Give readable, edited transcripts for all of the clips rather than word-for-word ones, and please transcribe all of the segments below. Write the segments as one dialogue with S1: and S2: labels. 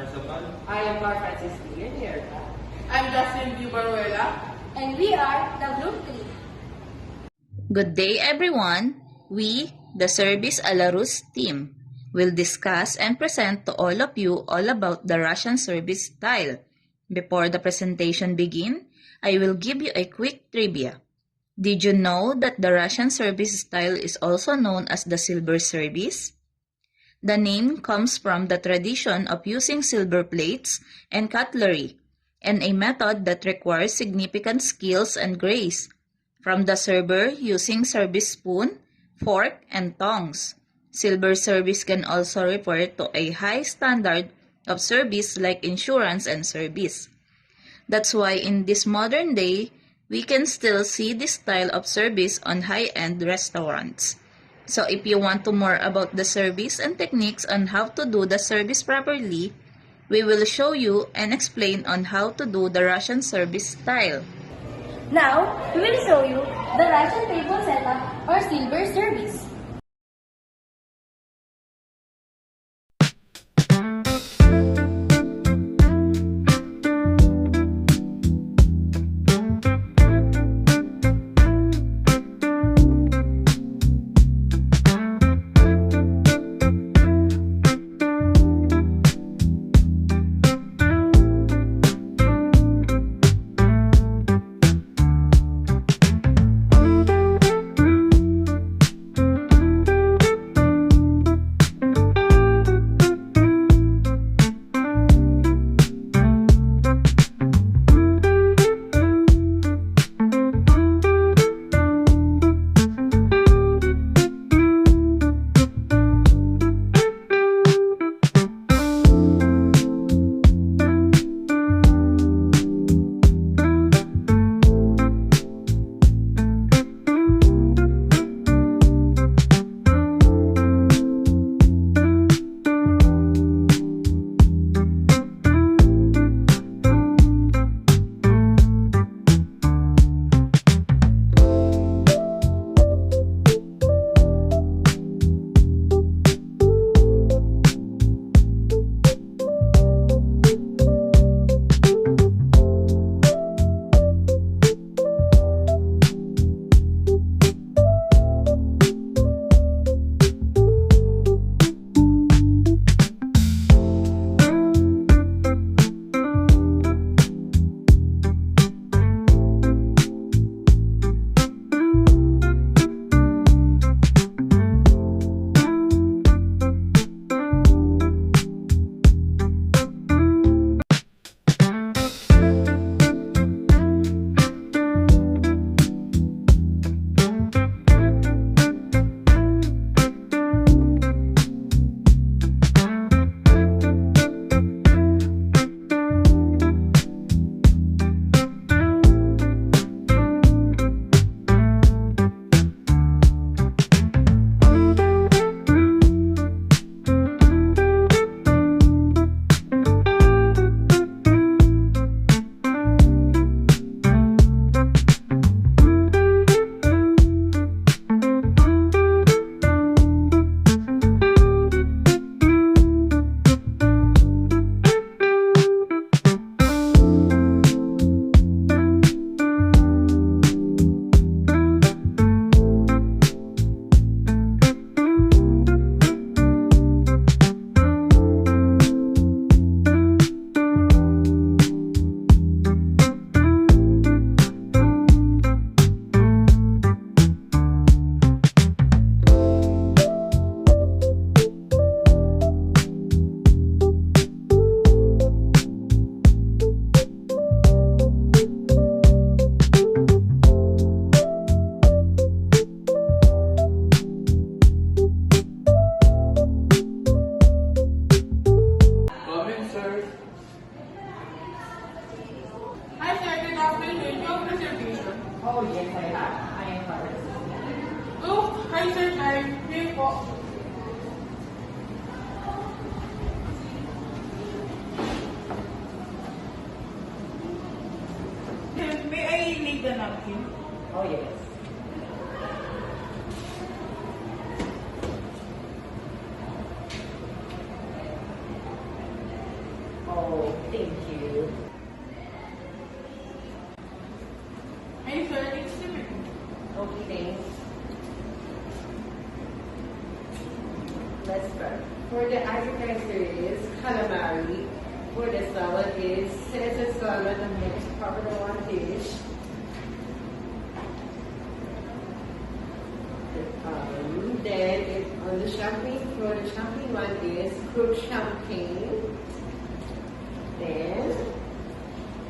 S1: Sapal.
S2: I am Mar Francis Leonier.
S3: I'm Justin D. Baruela.
S4: And we are the Group 3.
S5: Good day, everyone. We, the Service Alarus team, will discuss and present to all of you all about the Russian service style. Before the presentation begin, I will give you a quick trivia. Did you know that the Russian service style is also known as the silver service? The name comes from the tradition of using silver plates and cutlery, and a method that requires significant skills and grace, from the server using service spoon, fork, and tongs. Silver service can also refer to a high standard of service like insurance and service. That's why in this modern day, we can still see this style of service on high-end restaurants. So if you want to more about the service and techniques on how to do the service properly, we will show you and explain on how to do the Russian service style.
S4: Now, we will show you the Russian table setup or silver service.
S2: Oh, yes, I am Mar.
S3: Oh, hi sir, hi. Here po. May I need the napkin?
S2: Oh, yes. For the appetizer is calamari. For the salad is Caesar salad and mixed covered in one dish. Then on the champagne, for the champagne one is cooked champagne.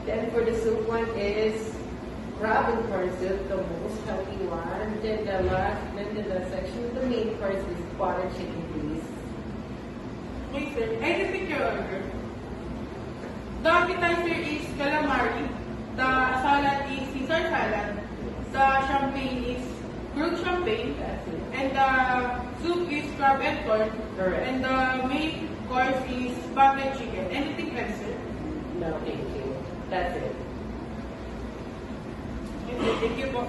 S2: Then for the soup one is crab and corn soup, the most healthy one. Then the last section of the main course is butter chicken grease.
S3: Wait, sir. I repeat your order. The appetizer is calamari. The salad is Caesar salad. The champagne is grilled champagne.
S2: That's it.
S3: And the soup is crab and corn.
S2: Correct.
S3: And the main course is butter chicken. Anything else, sir?
S2: No, thank you. That's it.
S3: Okay, thank you po.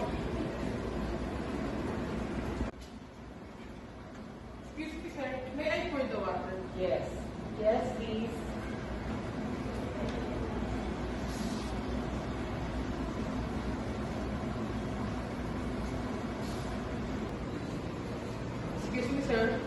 S3: Excuse me, sir. May I pour the water?
S2: Yes. Yes, please.
S3: Excuse me, sir.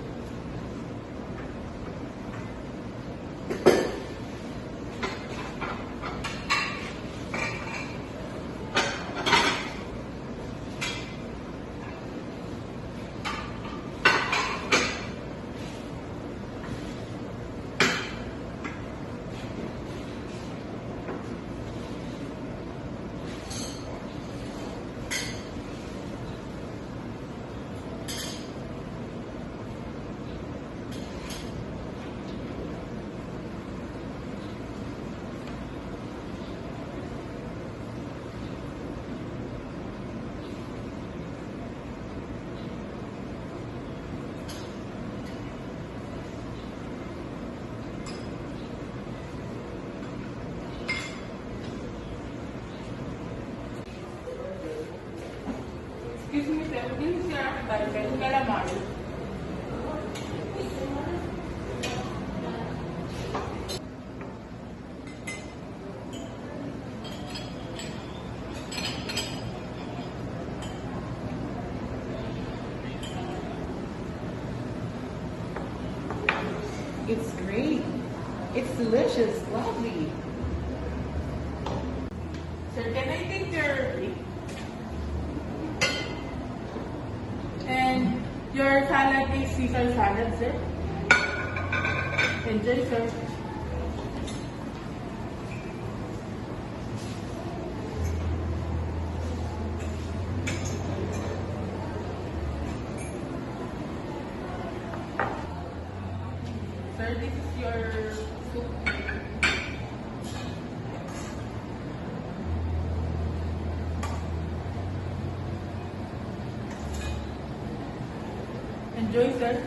S3: Excuse me, sir. This is your appetizer, calamari.
S2: It's great. It's delicious. Lovely.
S3: Sir, can I take your plate? And your salad is Caesar salad, sir. Enjoy, sir. Sir, this is your soup. Enjoy, sir.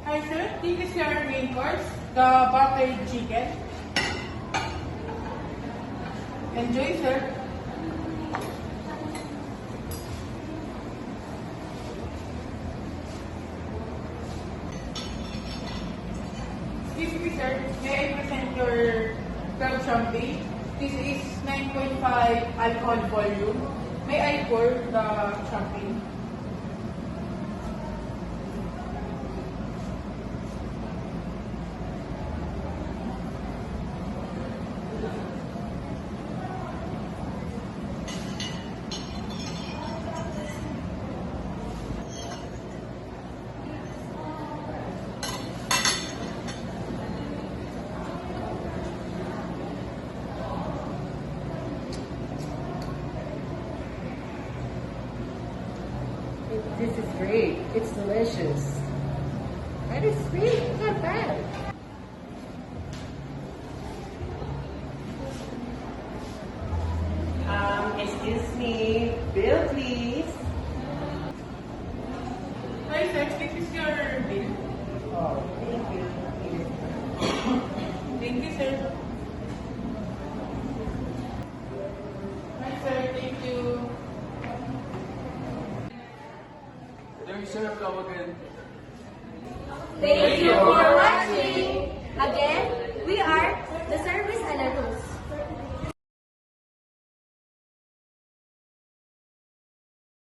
S3: Hi, sir. This is your main course, the buttered chicken. Enjoy, sir. Excuse me, sir. May I present your crab champagne? This is 9.5 alcohol volume. May I pour the champagne?
S2: This is great. It's delicious. That is great. It's not bad. Excuse me. Bill, please.
S3: Hi, sir. This is your bill.
S2: Oh, thank you.
S3: Thank you, sir. Hi, sir. Thank you.
S1: serve you again.
S3: Thank you for